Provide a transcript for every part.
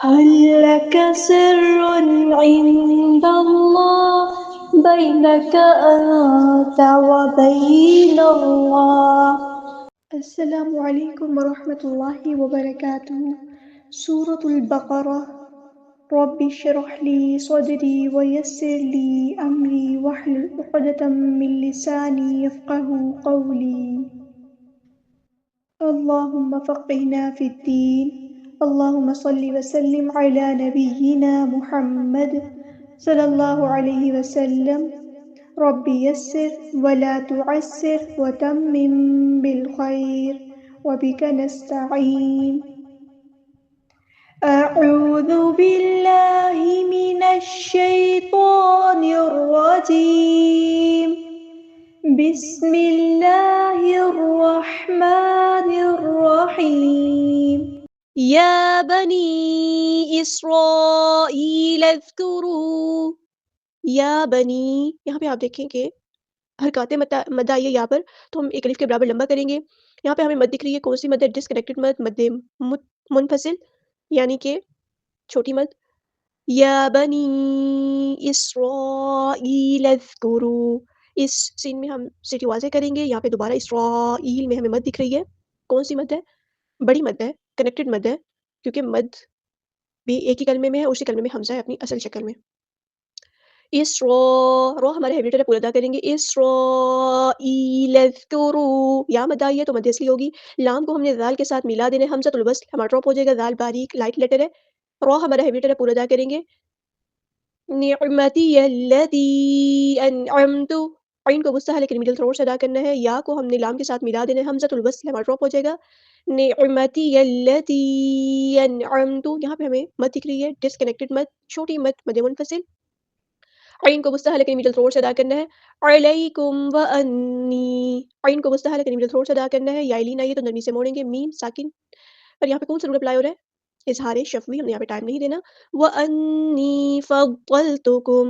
هل لك سر عند الله بينك أنت وبين الله. السلام علیکم ورحمۃ اللہ وبرکاتہ۔ سورۃ البقرہ۔ رب اشرح لی صدری ویسر لی امری واحلل عقدۃ من لسانی یفقهوا قولی۔ اللهم فقهنا في الدين. اللهم صل وسلم على نبينا محمد صلى الله عليه وسلم. رب يسر ولا تعسر وتمم بالخير وبك نستعين. أعوذ بالله من الشيطان الرجيم. بسم الله الرحمن الرحيم. یا بنی اسرائیل اذکروا، یا بنی، یہاں پہ آپ دیکھیں کہ حرکات مد آئی ہے یہاں پر، تو ہم ایک الف کے برابر لمبا کریں گے۔ یہاں پہ ہمیں مد دکھ رہی ہے، کون سی مد ہے؟ ڈسکنیکٹڈ مد، مد منفصل، یعنی کہ چھوٹی مد۔ یا بنی اسرائیل اذکروا، اس سین میں ہم سیٹی واضح کریں گے۔ یہاں پہ دوبارہ اسرائیل میں ہمیں مد دکھ رہی ہے، کون سی مد ہے؟ بڑی مد ہے، کنیکٹڈ مد ہے، کیونکہ مد بھی ایک ہی کلمے میں ہے، اسی کلمے میں حمزہ ہے اپنی اصل شکل میں۔ رو ہمارے ہیبی ٹیپ پورا ادا کریں گے۔ اسرائیل اذکروا، یا مد آئی ہے تو مد اصلی ہوگی۔ لام کو ہم نے ذال کے ساتھ ملا دینا ہے، حمزۃ الوصل ہمارا ڈراپ ہو جائے گا، ذال باریک لائٹ لیٹر ہے۔ رو ہمارا ہیبی ٹیپ پورا ادا کریں گے۔ نعمتی التی انعمت، عین کو وسطی لیکن مڈل تھروٹ سے ادا کرنا ہے۔ یا کو ہم نے لام کے ساتھ ملا دینا ہے، حمزۃ الوصل ہمارا ڈراپ ہو جائے گا۔ نعمتی التی انعمت، یہاں پہ ہمیں مد دکھ رہی ہے، ڈسکنیکٹڈ مد، چھوٹی مد، مد منفصل۔ عین کو وسطی لیکن مڈل تھروٹ سے ادا کرنا ہے۔ علیکم وانی، عین کو وسطی لیکن مڈل تھروٹ سے ادا کرنا ہے۔ یا لین آئیے تو نرمی سے موڑیں گے، میم ساکن پر یہاں پہ کون سا رول اپلائی ہو رہا ہے؟ اظہار شفوی، ہم نے یہاں پہ ٹائم نہیں دینا۔ وَأَنِّي فَضَّلْتُكُمْ،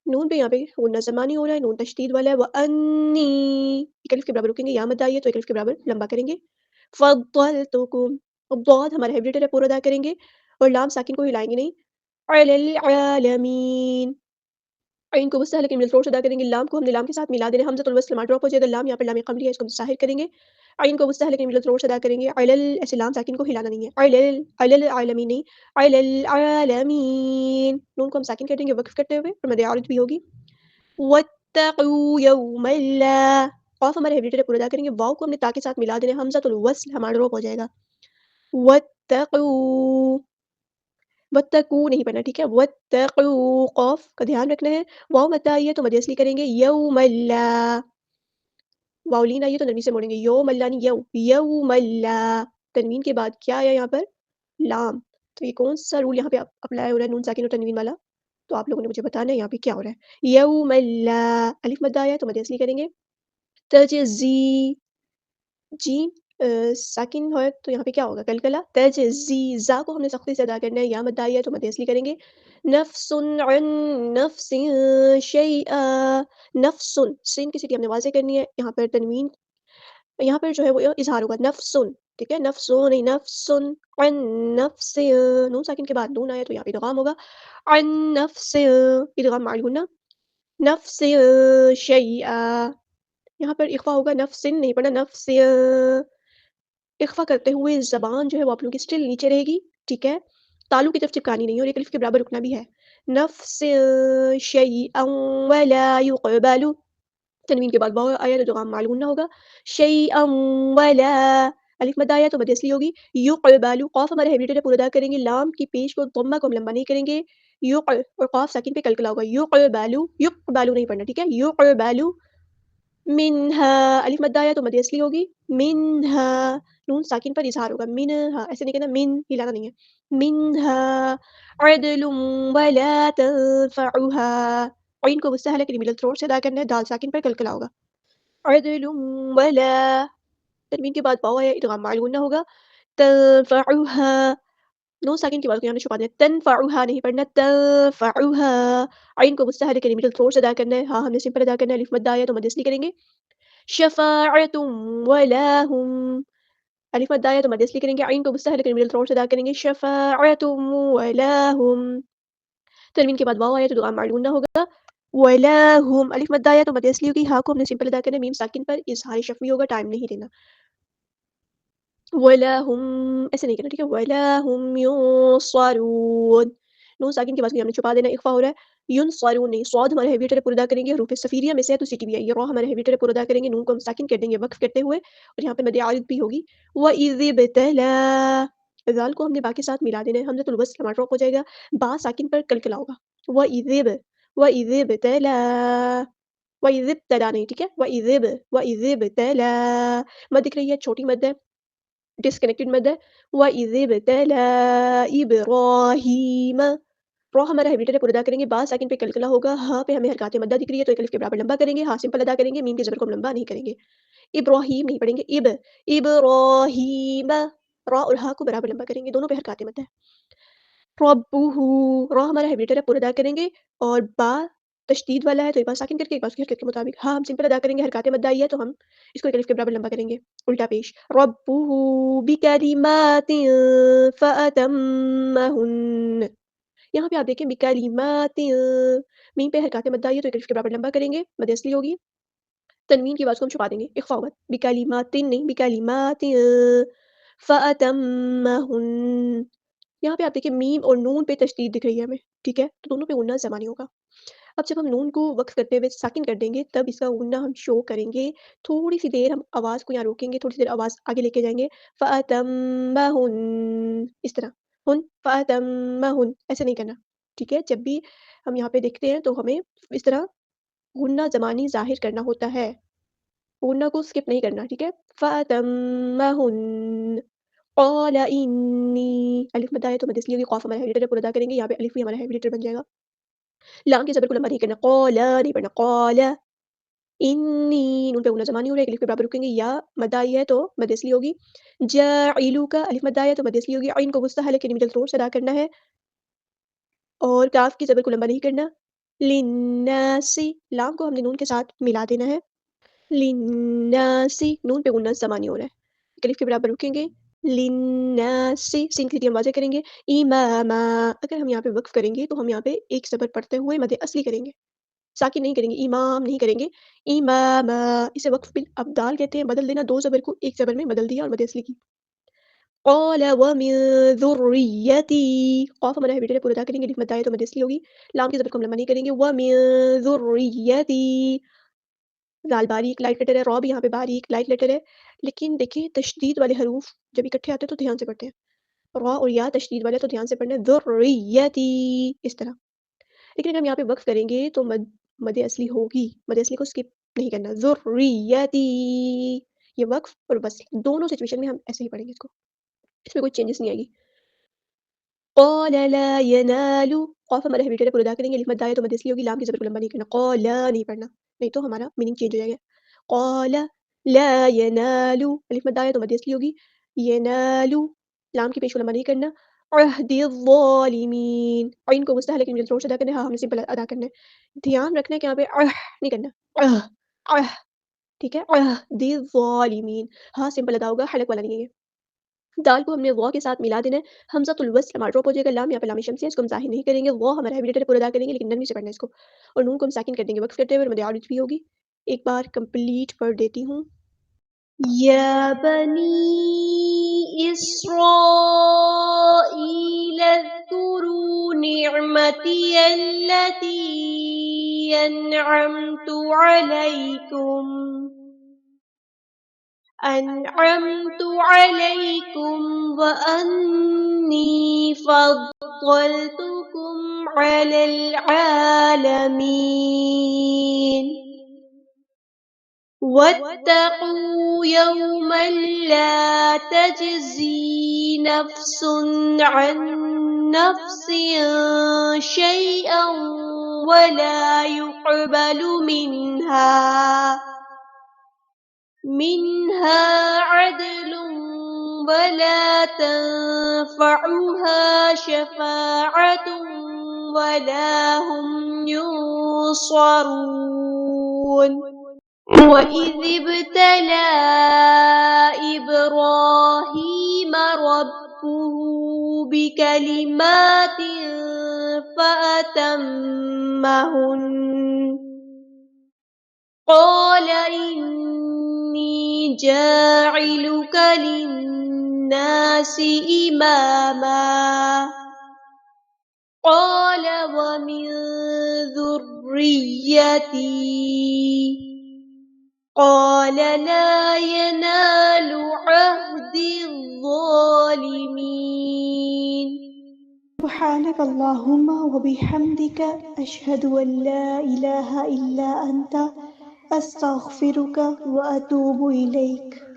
نون پہ یہاں پہ غنہ زمانی ہو رہا ہے، نون تشدید والا ہے۔ وَأَنِّي، ایک الف کے برابر رکیں گے، یا مد آئی ہے تو ایک الف کے برابر لمبا کریں گے۔ فَضَّلْتُكُمْ، اب ضاد ہمارا ہیبریٹر ہے، پورا ادا کریں گے اور لام ساکن کو ہلائیں گے نہیں۔ عَلَى الْعَالَمِينَ، عین کو وسطی لیکن مڈل تھروٹ سے ادا کریں گے۔ لام کو ہم نے لام کے ساتھ ملا دینا ہے، حمزۃ الوصل ہمارا ڈراپ ہو جائے گا۔ لام یہاں پر لام قمری ہے، اس کو ظاہر کریں گے۔ عین کو وسطی لیکن مڈل تھروٹ سے ادا کریں گے۔ ایسے لام ساکن کو ہلانا نہیں ہے، علی العالمین نہیں، علی العالمین، نون کو ہم ساکن کر دیں گے وقف کرتے ہوئے، اور مد عارض بھی ہوگی۔ واتقوا یوما لا، قاف ہمارے ہیبریٹر پورا ادا کریں گے۔ واو کو ہم نے تا کے ساتھ ملا دینا ہے، حمزۃ الوصل ہمارا ڈراپ ہو جائے گا۔ واتقوا، واتقوا نہیں پڑھنا، ٹھیک ہے؟ واتقوا، قاف کا دھیان رکھنا ہے۔ واو مد آئی ہے تو مد اصلی کریں گے، یوم لا، واو لین آئی ہے تو نرمی سے موڑیں گے، یوم لا نہیں، یوم لا، تنوین کے بعد کیا آیا یہاں پر؟ لام۔ تو یہ کون سا رول یہاں پہ اپلائی ہو رہا ہے، نون ساکن اور تنوین والا؟ تو آپ لوگوں نے مجھے بتانا ہے یہاں پہ کیا ہو رہا ہے۔ یوم لا، الف مد آیا ہے تو مد اصلی کریں گے۔ تجزی، جیم ساکن ہے تو یہاں پہ کیا ہوگا؟ کلکلا، تجزی، زا کو ہم نے سختی سے ادا کرنا ہے، یا مد آئی ہے تو مد اصلی کریں گے۔ نفس عن نفس شیئا، نفس، سین کی سیٹی ہم نے واضح کرنی ہے، یہاں پر تنوین، یہاں پر جو ہے وہ اظہار ہوگا، نفس، ٹھیک ہے؟ نفس نہیں، نفس عن نفس، نون ساکن کے بعد نون آیا تو یہاں پہ ادغام ہوگا، عن نفس، ادغام مع الغنہ، نفس شیئا، یہاں پر اخفا ہوگا، نفس نہیں پڑھنا، نفس، اخفا کرتے ہوئے زبان جو ہے وہ آپ لوگوں کی اسٹل نیچے رہے گی، ٹھیک ہے؟ تالو کی طرف چپکانی نہیں، اور ایک الف کے برابر رکنا بھی ہے۔ نفس شیئا ولا یقبل، تنوین کے بعد واو آیا تو ادغام مع الغنہ ہوگا، شیئا ولا، الف مد آیا تو مد اصلی ہوگی، یقبل، قاف ہمارے ہیبریٹر پورا ادا کریں گے، لام کی پیش کو ضمہ کو ہم لمبا نہیں کریں گے، اور قاف ساکن پہ کلکلا ہوگا، یقبل، یقبل نہیں پڑھنا، ٹھیک ہے؟ یقبل منہا، الف مد آیا تو مد اصلی ہوگی، منہا، نون ساکن پر اظہار ہوگا، منہا، ایسے نہیں کہنا، من ہلانا نہیں ہے، منہا عدل ولا تنفعها، عین کو وسطی لیکن مڈل تھروٹ سے ادا کرنا ہے، دال ساکن پر کلکلا ہوگا، عدل ولا، تنوین کے بعد واو ہے، ادغام مع الغنہ ہوگا، تنفعها، نون ساکن کے بعد کو یہاں نے چھپا دیا، تنفعها نہیں پڑھنا، تنفعها، عین کو وسطی لیکن مڈل تھروٹ سے ادا کرنا ہے، ہاں ہم نے سمپل ادا کرنا ہے، الف مد آیا تو مد اصلی کریں گے۔ شفاعۃ ولا هم، الف مد آیا تو مد اصلی کریں گے، عین کو مستحل لیکن مڈل تھروٹ سے ادا کریں گے، شفاعتم ولہم، تنوین کے بعد واو آیا تو دعا معلوم نہ ہوگا، ولہم، الف مد آیا تو مد اصلی ہوگی، ہاں کو ہم نے سمپل ادا کرنا ہے، میم ساکن پر اظہار شفوی ہوگا، ٹائم نہیں لینا، وَلَهُم ایسے نہیں کرنا، ٹھیک ہے، وَلَهُم يُنصَرُونَ، نون ساکن کے بعد ہم نے چھپا دینا، اخفا ہو رہا ہے، ينصرون نہیں، صاد ہمارا ہیوی ٹر پر ادا کریں گے، حروف صفیریہ میں سے ہے تو سیٹی بھی آئی ہے، را ہمارا ہیوی ٹر پر ادا کریں گے، نون کو ہم ساکن کر دیں گے وقف کرتے ہوئے، اور یہاں پہ مد عارض بھی ہوگی، وَإِذِ ابْتَلَىٰ، ذال کو ہم نے باقی ساتھ ملا دینا ہے، حمزۃ الوصل ہمارا روک ہو جائے گا، با ساکن پر کلکلا ہوگا، وَإِذِ ابْتَلَىٰ، وَإِذِ ابْتَلَىٰ نہیں، ٹھیک ہے، وَإِذِ ابْتَلَىٰ، مد دکھ رہی ہے، چھوٹی مد ہے، ڈسکنیکٹڈ مد ہے، وَإِذِ ابْتَلَىٰ إِبْرَاهِيمَ، را ہمارا ہیوی ٹر پر ادا کریں گے، با ساکن پہ کلکلا ہوگا، ہاں پہ ہمیں حرکات مدہ دکھ رہی ہے تو ایک الف کے برابر لمبا کریں گے، ہاں سمپل ادا کریں گے، میم کے زبر کو ہم لمبا نہیں کریں گے، ابراہیم نہیں پڑھیں گے، ابراہیم، را اور ہا کو برابر لمبا کریں گے، دونوں پہ حرکات مدہ ہے، ربہ، را ہمارا ہیوی ٹر پر ادا کریں گے، اور با تشدید والا ہے تو ایک بار ساکن کر کے ایک بار اس کی حرکت کے مطابق، ہاں ہم سمپل ادا کریں گے، حرکات مدہ آئی ہے تو ہم اس کو ایک الف کے برابر لمبا کریں گے، الٹا پیش، ربہ بکلمات فأتمہن، یہاں پہ آپ دیکھیں بکلمات، میم پہ حرکات مدہ آئی ہے تو ایک الف کے برابر لمبا کریں گے، مد اصلی ہوگی، تنوین کی آواز کو ہم چھپا دیں گے، اخفا ہوگا، بکلمات نہیں، بکلمات فأتمہن، یہاں پہ آپ دیکھیں میم اور نون پہ تشدید دکھ رہی ہے ہمیں، ٹھیک ہے، تو دونوں پہ غنہ زمانی ہوگا، اب جب ہم نون کو وقف کرتے ہوئے ساکن کر دیں گے تب اس کا غنہ ہم شو کریں گے، تھوڑی سی دیر ہم آواز کو یہاں روکیں گے، تھوڑی سی دیر آواز آگے لے کے جائیں گے، فَأَتَمَّهُنَّ، اس طرح، ہن فَأَتَمَّهُنَّ، ایسے نہیں کرنا، ٹھیک ہے، جب بھی ہم یہاں پہ دیکھتے ہیں تو ہمیں اس طرح غنہ زمانی ظاہر کرنا ہوتا ہے، غنہ کو اسکپ نہیں کرنا، ٹھیک ہے، فَأَتَمَّهُنَّ، قال انی، الف مد آیا تو مد اصلی ہوگی، قاف ہمارا ہیوی ٹر پر ادا کریں گے، یہاں پہ الف بھی ہمارا ہیوی ٹر بن جائے گا، لام کے زبر کو لمبا نہیں کرنا، قال نہیں پڑھنا، قال انی، نون پہ غنہ زمانی ہو رہا ہے، ایک الف کے برابر رکیں گے، یا مد آئی ہے تو مد اصلی ہوگی، جاعلوکا، الف مد آیا ہے تو مد اصلی ہوگی، عین کو مستحل لیکن مڈل تھروٹ سے ادا کرنا ہے، اور کاف کی زبر کو لمبا نہیں کرنا، للناس، لام کو ہم نے نون کے ساتھ ملا دینا ہے، للناس، نون پہ غنہ زمانی ہو رہا ہے، ایک الف کے برابر رکیں گے، للناس، سین کی ہم واضح کریں گے، اماما، اگر ہم یہاں پہ وقف کریں گے تو ہم یہاں پہ ایک زبر پڑھتے ہوئے مد اصلی کریں گے، ساکن نہیں کریں گے، امام نہیں کریں گے، اماما، اسے وقف ابدال کہتے ہیں، بدل دینا، دو زبر کو ایک زبر میں بدل دیا اور مد اصلی کی، قال ومن ذریتی، قاف ہمارا ہیوی ٹر پر ادا کریں گے، الف مد آیا تو مد اصلی ہوگی، لام کی زبر کو ہم لمبا نہیں کریں گے، ومن ذریتی، زال باریک لائٹ لیٹر ہے، را بھی یہاں پہ باریک لائٹ لیٹر ہے، لیکن دیکھیں تشدید والے حروف جب اکٹھے آتے ہیں تو دھیان سے پڑھتے ہیں، را اور یا تشدید والے تو دھیان سے پڑھنا ہے، ذریتی، اس طرح، لیکن اگر ہم یہاں پہ وقف کریں گے تو مد اصلی ہوگی، مد اصلی کو اسکپ نہیں کرنا، ذریتی، یہ وقف اور بس دونوں سچویشن میں ہم ایسے ہی پڑھیں گے اس کو، اس میں کوئی چینجز نہیں آئے گی، قال لا ينال، قاف ہمارا ہیوی ٹر پر ادا کریں گے، الف مد آیا تو مد اصلی ہوگی، لام کی زبر کو لمبا نہیں کرنا، قال نہیں پڑھنا، نہیں تو ہمارا میننگ چینج ہو جائے گا، قال لا ينال، الف مد آیا تو مد اصلی ہوگی، ينال، لام کی پیش کو لمبا نہیں کرنا، عہد الظالمین، عین کو مستحل لیکن مڈل تھروٹ سے ادا کرنا ہے، ہاں ہم نے سمپل ادا کرنا ہے، دھیان رکھنا ہے کہ یہاں پہ نہیں کرنا، ٹھیک ہے، عہد الظالمین، ہاں سمپل ادا ہوگا، حلق والا نہیں ہے یہ، دال کو ہم نے واو کے ساتھ ملا دینا ہے، حمزۃ الوصل ہمارا ڈراپ ہو جائے گا، لام یہاں پہ لام شمسی ہے، اس کو ہم ظاہر نہیں کریں گے، واو ہمارا ہیوی لیٹر پر ادا کریں گے لیکن نرمی سے پڑھنا ہے اس کو، اور نون کو ہم ساکن کر دیں گے وقف کرتے ہوئے، مد عارض بھی ہوگی، ایک بار کمپلیٹ پڑھ دیتی ہوں، یا بنی اسرائیل اذکروا نعمتی التی انعمت علیکم وانی فضلتکم علی العالمین واتقوا يوما لا تجزي نفس عن نفس شيئا ولا يقبل منها عدل ولا تنفعها شفاعة ولا هم ينصرون وَإِذِ ابْتَلَى إِبْرَاهِيمَ رَبُّهُ بِكَلِمَاتٍ فَأَتَمَّهُنَّ قَالَ إِنِّي جَاعِلُكَ لِلنَّاسِ إِمَامًا قَالَ وَمِن ذُرِّيَّتِي قَالَ لَا يَنَالُ عَهْدِ الظَّالِمِينَ سبحانك اللهم وبحمدك أشهد أن لا إله إلا أنت أستغفرك وأتوب إليك.